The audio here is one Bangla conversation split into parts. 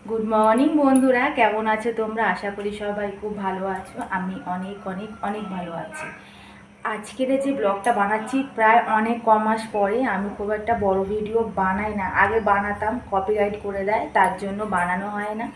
গুড মর্নিং বন্ধুরা, কেমন আছো তোমরা? আশা করি সবাই খুব ভালো আছো। আমি অনেক অনেক অনেক ভালো আছি। আজকের যে ব্লগটা বানাচ্ছি প্রায় অনেক মাস পরে। আমি খুব একটা বড় ভিডিও বানাই না, আগে বানাতাম, কপিরাইট করে দেয়, তার জন্য বানানো হয় না।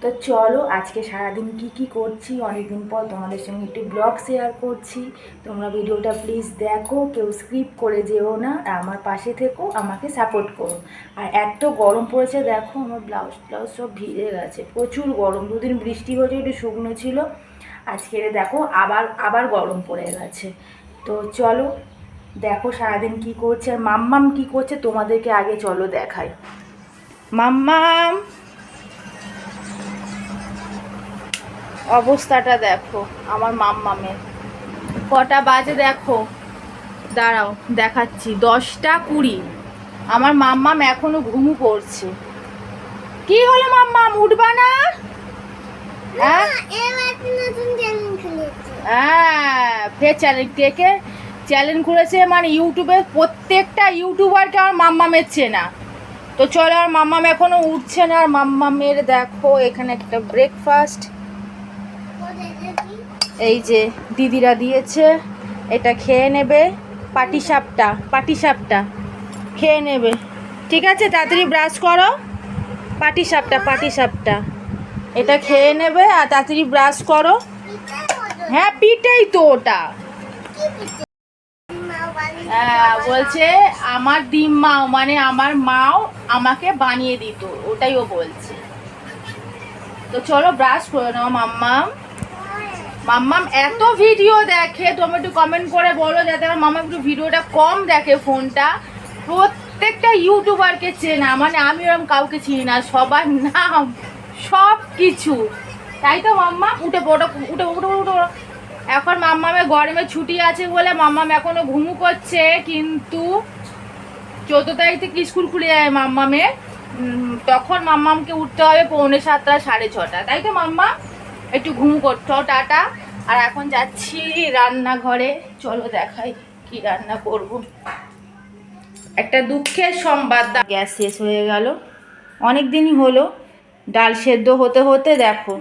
তো চলো আজকে সারাদিন কি করছি অনেকদিন পর তোমাদের সঙ্গে একটু ব্লগ শেয়ার করছি। তোমরা ভিডিওটা প্লিজ দেখো, কেউ স্কিপ করে যেও না, আমার পাশে থেকো, আমাকে সাপোর্ট করো। আর এত গরম পড়েছে দেখো, আমার ব্লাউজ সব ভিজে গেছে, প্রচুর গরম। দুদিন বৃষ্টি হয়েছে, একটু শুকনো ছিল, আজকে দেখো আবার আবার গরম পড়ে গেছে। তো চলো দেখো সারাদিন কি করছে, আর মাম্মাম কি করছে তোমাদেরকে আগে চলো দেখাই। মাম্মাম অবস্থাটা দেখো আমার মাম্মামের। কটা বাজে দেখো, দাঁড়াও দেখাচ্ছি, 10টা 20। আমার মাম্মাম এখনো ঘুমু পড়ছে। কি হলো মাম্মাম, উঠবা না? হ্যাঁ ফের চ্যালেঞ্জ খুলেছে, মানে ইউটিউবে প্রত্যেকটা ইউটিউবারকে আমার মাম্মামের চেনা। তো চলো, আর মাম্মাম এখনো উঠছে না। আর মাম্মামের দেখো এখানে একটা ব্রেকফাস্ট, এই যে দিদিরা দিয়েছে, এটা খেয়ে নেবে। পাটিসাপটা খেয়ে নেবে, ঠিক আছে? তাড়াতাড়ি ব্রাশ করো, পাটিসাপটা এটা খেয়ে নেবে, আর তাড়াতাড়ি ব্রাশ করো। হ্যাঁ পিঠেই তো ওটা। হ্যাঁ বলছে আমার ডিম্মাও, মানে আমার মাও আমাকে বানিয়ে দিত, ওটাই ও বলছে। তো চলো ব্রাশ করে নাও মাম্মাম। মাম্মাম এত ভিডিও দেখে, তুমি একটু কমেন্ট করে বলো যাতে আমার মাম্মা একটু ভিডিওটা কম দেখে। ফোনটা প্রত্যেকটা ইউটিউবারকে চেনা, মানে আমি ওরকম কাউকে চিনি না, সবার নাম সব কিছু। তাই তো মাম্মা? উঠে পড়ো, উঠে উঠে উঠে। এখন মাম্মামের গরমে ছুটি আছে বলে মাম্মাম এখনো ঘুমু করছে, কিন্তু 14 তারিখ থেকে স্কুল খুলে যায় মাম্মামের। তখন মাম্মামকে উঠতে হবে 6:45 6:30। তাই তো মাম্মা? একটু ঘুম করছো, টাটা। আর এখন যাচ্ছি রান্নাঘরে, চলো দেখাই কি রান্না করব। একটা দুঃখের সংবাদ, গ্যাস শেষ হয়ে গেল, অনেক দিনই হলো। ডাল সেদ্ধ হতে হতে দেখো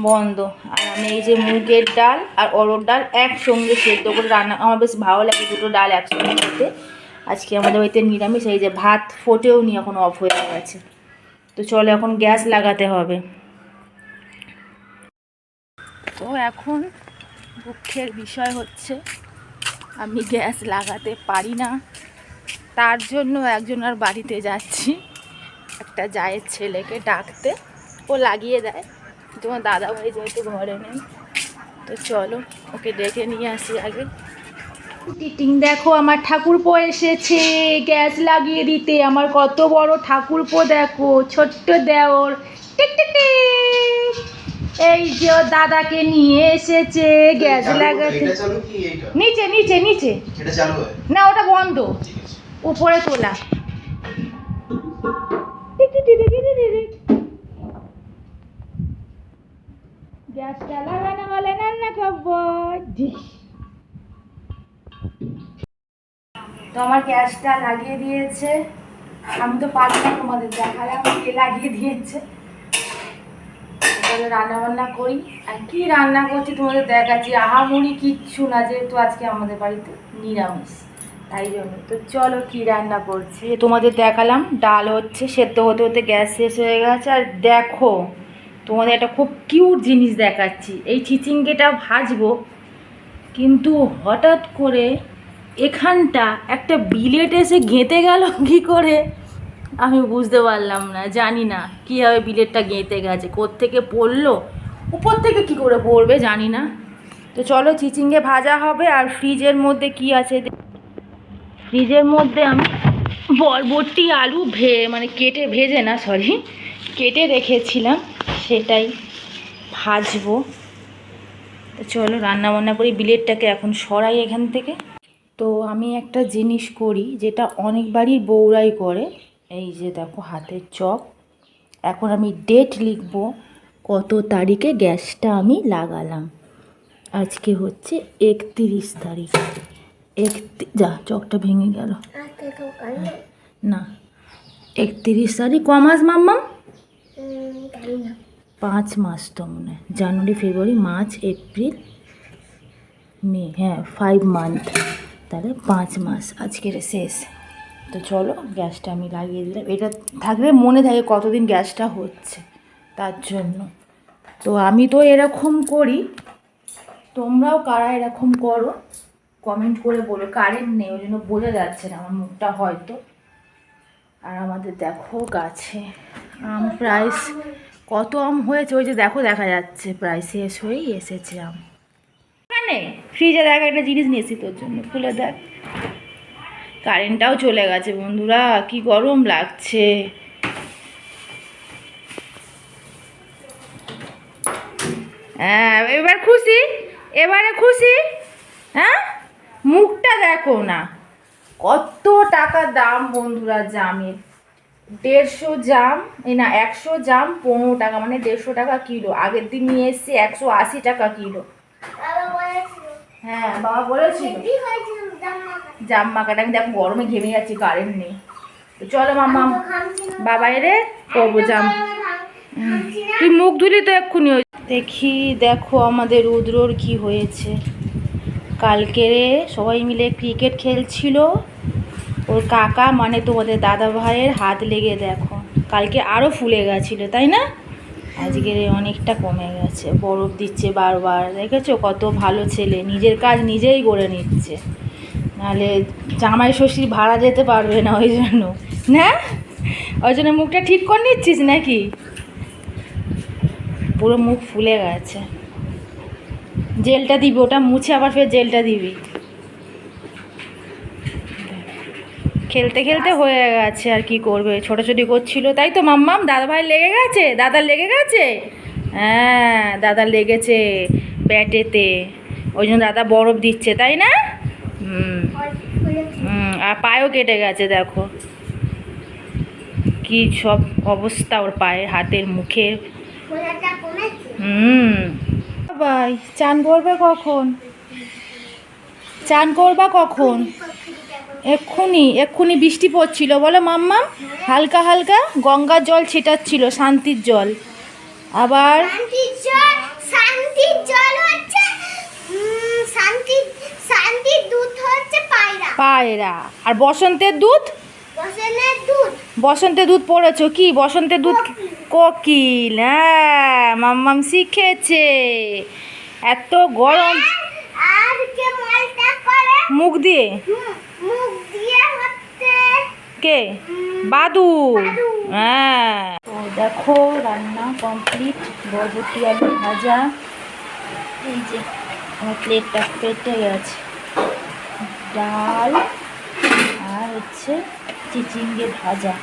বন্ধ। আর আমি এই যে মুগের ডাল আর অরড় ডাল একসঙ্গে সেদ্ধ করে রান্না, আমার বেশ ভালো লাগে দুটো ডাল একসঙ্গে খেতে। আজকে আমাদের বাড়িতে নিরামিষ, এই যে ভাত ফোটেও নি, এখন অফ হয়ে গেছে। তো চলো এখন গ্যাস লাগাতে হবে। তো এখন দুঃখের বিষয় হচ্ছে আমি গ্যাস লাগাতে পারি না, তার জন্য একজনের বাড়িতে যাচ্ছি, একটা জায়ের ছেলেকে ডাকতে, ও লাগিয়ে দেয়। তোমার দাদা ভাই যেহেতু ঘরে নেই, তো চলো ওকে ডেকে নিয়ে আসি আগে। টিটিং দেখো, আমার ঠাকুরপো এসেছে গ্যাস লাগিয়ে দিতে। আমার কত বড় ঠাকুরপো দেখো, ছোট্ট দেওর। Tick tick tick. এই যে ওর দাদাকে নিয়ে এসেছে গ্যাস লাগাতে। নিচে নিচে নিচে, না ওটা বন্ধ, উপরে তোলা। গ্যাসটা লাগানো হলে রান্না খাবো। তো আমার গ্যাসটা লাগিয়ে দিয়েছে, আমি তো পারি না, তোমাদের দেখালাম কে লাগিয়ে দিয়েছে। তাহলে রান্না বান্না করি। আর কি রান্না করছি তোমাদের দেখাচ্ছি, আহামরি কিচ্ছু না, যেহেতু আজকে আমাদের বাড়িতে নিরামিষ, তাই জন্য। তো চলো কি রান্না করছি তোমাদের দেখালাম। ডাল হচ্ছে, সেদ্ধ হতে হতে গ্যাস শেষ হয়ে গেছে। আর দেখো তোমাদের একটা খুব কিউট জিনিস দেখাচ্ছি, এই চিচিঙ্গেটা ভাজবো, কিন্তু হঠাৎ করে এখানটা একটা বিলেট এসে গেঁথে গেল কি করে আমি বুঝতে পারলাম না, জানি না কীভাবে বিলেটটা গেঁথে গেছে, কোত্থেকে পড়লো, উপর থেকে কি করে পড়বে জানি না। তো চলো চিচিঙ্গে ভাজা হবে। আর ফ্রিজের মধ্যে কি আছে, ফ্রিজের মধ্যে আমি বরবটি আলু মানে কেটে ভেজে না, সরি, কেটে রেখেছিলাম, সেটাই ভাজবো। তো চলো রান্না বান্না করি, বিলেটটাকে এখন সরাই এখান থেকে। তো আমি একটা জিনিস করি যেটা অনেক বাড়ির বউরাই করে, এই যে দেখো হাতের চক। এখন আমি ডেট লিখব কত তারিখে গ্যাসটা আমি লাগালাম। আজকে হচ্ছে 31 তারিখ। যা চকটা ভেঙে গেল, না 31 তারিখ। কমাস মাম্মাম 5 মাস তো মনে হয়, জানুয়ারি ফেব্রুয়ারি মার্চ এপ্রিল মে, হ্যাঁ 5 মান্থ, তাহলে 5 মাস আজকের শেষ। তো চলো গ্যাসটা আমি লাগিয়ে দিলাম, এটা থাকলে মনে থাকে কতদিন গ্যাসটা হচ্ছে, তার জন্য। তো আমি তো এরকম করি, তোমরাও কারা এরকম করো কমেন্ট করে বলো। কারেন্ট নেই ওই জন্য বোঝা যাচ্ছে না আমার মুখটা হয়তো। আর আমাদের দেখো গাছে আম প্রায় কত আম হয়েছে, ওই যে দেখো দেখা যাচ্ছে প্রায় শেষ হয়েই এসেছে আম। এখানে ফ্রিজে দেখ একটা জিনিস নিয়েছি তোর জন্য, খুলে দেখ। কারেন্টটাও চলে গেছে বন্ধুরা, কি গরম লাগছে। হ্যাঁ এবার খুশি, এবারে খুশি। হ্যাঁ মুখটা দেখো না, কত টাকা দাম বন্ধুরা জামের। 150 জাম, এই না 100 জাম 15 টাকা, মানে 150 টাকা কিলো। আগের দিন নিয়ে এসছি 180 টাকা কিলো। হ্যাঁ বাবা বলেছিল জাম মাখাটা। আমি দেখো গরমে ঘেমে যাচ্ছি, কারেন্ট নেই। তো চলো মাম্মা বাবা এরে করবো জাম। তুই মুখ ধুলি তো এক্ষুনি। দেখি দেখো আমাদের রুদ্রর কি হয়েছে। কালকে সবাই মিলে ক্রিকেট খেলছিল, ওর কাকা মানে তোমাদের দাদা ভাইয়ের হাত লেগে দেখো কালকে আরও ফুলে গেছিলো, তাই না? আজকে অনেকটা কমে গেছে, বরফ দিচ্ছে বারবার। দেখেছো কত ভালো ছেলে, নিজের কাজ নিজেই করে নিচ্ছে, নাহলে জামাই ষষ্ঠীর ভাড়া যেতে পারবে না ওই জন্য। না ওই জন্য মুখটা ঠিক করে নিচ্ছিস নাকি? পুরো মুখ ফুলে গেছে। জেলটা দিবি, ওটা মুছে আবার ফের জেলটা দিবি। খেলতে খেলতে হয়ে গেছে, আর কি করবে, ছোটাছুটি করছিল তাই তো। মাম্মাম দাদা ভাই লেগে গেছে, দাদার লেগে গেছে। হ্যাঁ দাদার লেগেছে ব্যাটেতে, ওই জন্য দাদা বরফ দিচ্ছে, তাই না? আর পায়েও কেটে গেছে দেখো, কি সব অবস্থা ওর পায়ের, হাতের, মুখের। ভাই চান করবে কখন? চান করবা কখন? এক্ষুনি এক্ষুনি বৃষ্টি পড়ছিল বলো মাম্মা, হালকা হালকা গঙ্গার জল ছিটাচ্ছিল, শান্তির জল। আবার পায়রা। আর বসন্তের দুধ, বসন্তের দুধ পড়েছো কি? বসন্তের দুধ কোকিল। হ্যাঁ মাম্মাম শিখেছে। এত গরম মুখ দিয়ে, কে? বাদু। হ্যাঁ তো দেখো রান্না কমপ্লিট, বরবটি আলু ভাজা। এই যে আমার প্লেটটা পেটে গেছে, ডাল আর হচ্ছে চিচিঙ্গে ভাজা।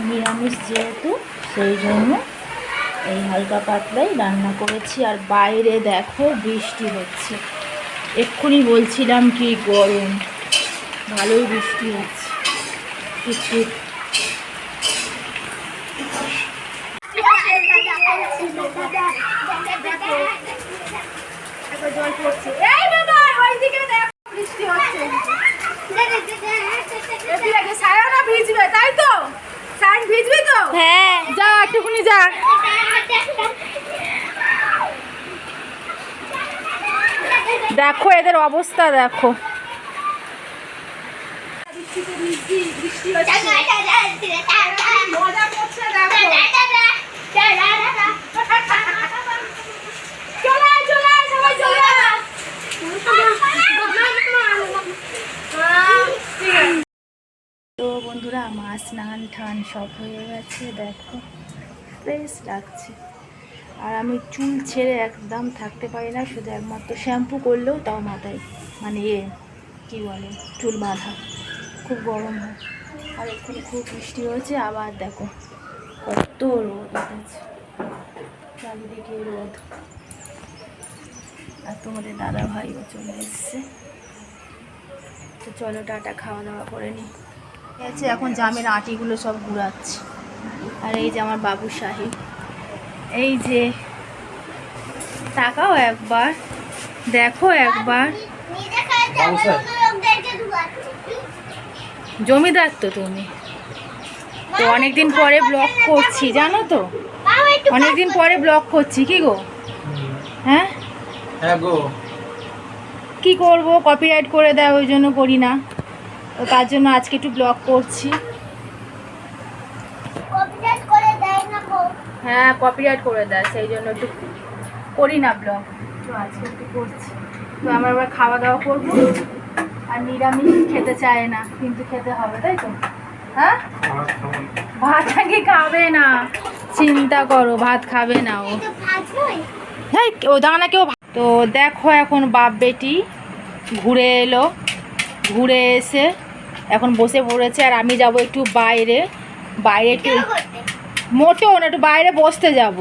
নিরামিষ যেহেতু সেই জন্য এই হালকা পাতলাই রান্না করেছি। আর বাইরে দেখো বৃষ্টি হচ্ছে, এক্ষুনি বলছিলাম কি গরম, ভালোই বৃষ্টি হচ্ছে টিপ। জল পড়ছে, এই বাবা ওইদিকে দেখো বৃষ্টি হচ্ছে। সায়ানা ভিজবে তাই তো? সায়ান ভিজবি তো? হ্যাঁ যা একটুকুনি যা। দেখো এদের অবস্থা দেখো, তো বন্ধুরা আমার স্নান টান সব হয়ে গেছে, দেখো ফ্রেশ লাগছে। আর আমি চুল ছেড়ে একদম থাকতে পারি না, শুধু একমাত্র শ্যাম্পু করলেও তাও মাথায় মানে কী বলে চুল বাঁধা, খুব গরম হয়। আর এখানে খুব বৃষ্টি হয়েছে, আবার দেখো কত রোদ উঠেছে, চারিদিকে রোদ। আর তোমাদের দাদা ভাইও চলে এসছে। তো চলো টাটা, খাওয়া দাওয়া করে নিই। এখন জামের আটিগুলো সব ঘুরাচ্ছে। আর এই যে আমার বাবু সাহেব, এই যে তাকাও একবার, দেখো একবার। জমিদার তো তুমি, তো অনেকদিন পরে ব্লগ করছি জানো তো, অনেকদিন পরে ব্লগ করছি। কি গো? হ্যাঁ গো, কি করব, কপিরাইট করে দেয়, ওই জন্য করি না। তো তার জন্য আজকে একটু ব্লগ করছি। হ্যাঁ কপিরাইট করে দেয়, সেই জন্য একটু করি না ব্লগ। তো আজকে একটু করছি। তো আমরা আবার খাওয়া দাওয়া করবো। আর নিরামিষ খেতে চায় না, কিন্তু খেতে হবে, তাই তো? হ্যাঁ, ভাত নাকি খাবে না, চিন্তা করো, ভাত খাবে না ও। হ্যাঁ ও দাঁড়া কেউ। তো দেখো এখন বাপ বেটি ঘুরে এলো, ঘুরে এসে এখন বসে পড়েছে। আর আমি যাব একটু বাইরে, বাইরে একটু, মোটেও না, একটু বাইরে বসতে যাব।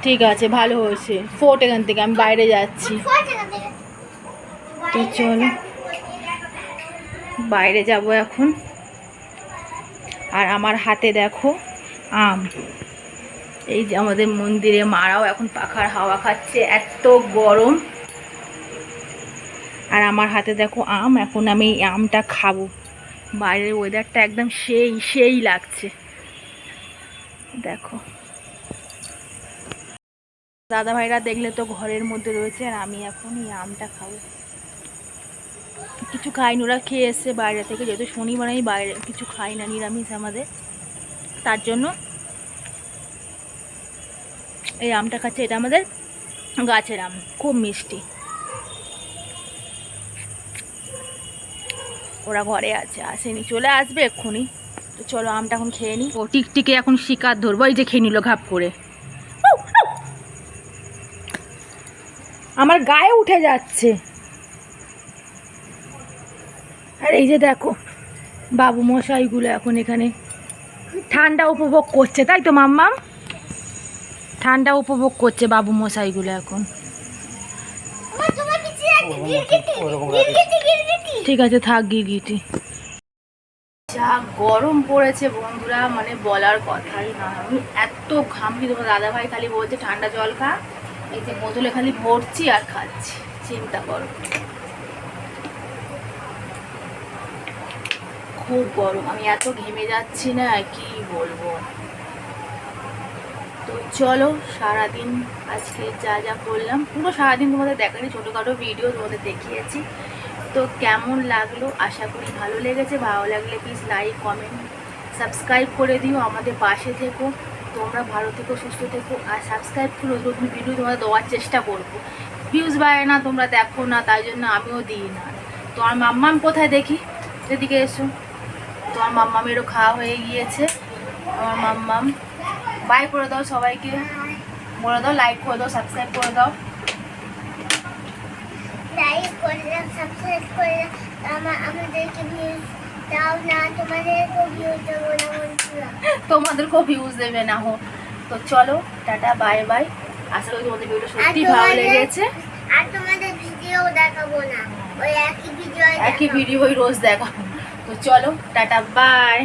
ঠিক আছে, ভালো হয়েছে। ফোর্ট এখান থেকে আমি বাইরে যাচ্ছি। তো চলো বাইরে যাব এখন। আর আমার হাতে দেখো আম, এই যে আমাদের মন্দিরে মারাও এখন পাখার হাওয়া খাচ্ছে, এত গরম। আর আমার হাতে দেখো আম, এখন আমি এই আমটা খাবো। বাইরের ওয়েদারটা একদম সেই সেই লাগছে, দেখো। দাদা ভাইরা দেখলে তো ঘরের মধ্যে রয়েছে, আর আমি এখন এই আমটা খাবো। কিছু খাইনি, ওরা খেয়ে এসছে বাইরে থেকে, যেহেতু শনিবার আমি বাইরে কিছু খাই না, নিরামিষ আমাদের, তার জন্য এই আমটা খাচ্ছে। এটা আমাদের গাছের আম, খুব মিষ্টি। ওরা ঘরে আছে, আসেনি, চলে আসবে এক্ষুনি। তো চলো আমটা এখন খেয়ে নিই। ও টিকটিকে এখন শিকার ধরবো, এই যে খেয়ে নিল ঘাপ করে। আমার গায়ে উঠে যাচ্ছে। আর এই যে দেখো বাবু মশাইগুলো এখন এখানে ঠান্ডা উপভোগ করছে, তাই তো মাম্মাম? ঠান্ডা উপভোগ করছে বাবু মশাইগুলো এখন। ঠিক আছে থাক গিরগিটি। যা গরম পড়েছে বন্ধুরা, মানে বলার কথাই না। আমি এত ঘামছি, তোমার দাদা ভাই খালি বলছে ঠান্ডা জল খা, এই যে বোতলে খালি ভরছি আর খাচ্ছি, চিন্তা করো। খুব গরম, আমি এত ঘেমে যাচ্ছি না, কি বলবো। তো চলো সারাদিন আজকে যা যা করলাম, পুরো সারাদিন তোমাদের দেখানি, ছোটোখাটো ভিডিও তোমাদের দেখিয়েছি। তো কেমন লাগলো, আশা করি ভালো লেগেছে। ভালো লাগলে প্লিজ লাইক কমেন্ট সাবস্ক্রাইব করে দিও, আমাদের পাশে থেকো। তোমরা ভালো থেকো, সুস্থ থেকো। আর সাবস্ক্রাইব করে নতুন ভিডিও তোমাদের দেওয়ার চেষ্টা করবো। ভিউজ বাড়ে না, তোমরা দেখো না, তাই জন্য আমিও দিই না। তো আমার মাম্মাম কোথায় দেখি, এদিকে এসো। তো আমার মাম্মামেরও খাওয়া হয়ে গিয়েছে। আমার মাম্মাম বাই করে দাও সবাইকে, বলে দাও লাইক করে দাও, সাবস্ক্রাইব করে দাও। লাইক করলাম, সাবস্ক্রাইব করলাম, আমাদেরকে ভিউজ দাও না, তোমাদেরকেও ভিউজ দেবো না বন্ধুরা, তোমাদেরকেও ভিউজ দেবে না হো। তো চলো টাটা বাই বাই। আশা করি তোমাদের ভিডিও সত্যি ভালো লেগেছে। আর তোমাদের ভিডিও দেখাবো না, ওই একই ভিডিও রোজ দেখাবো। তো চলো টাটা বাই।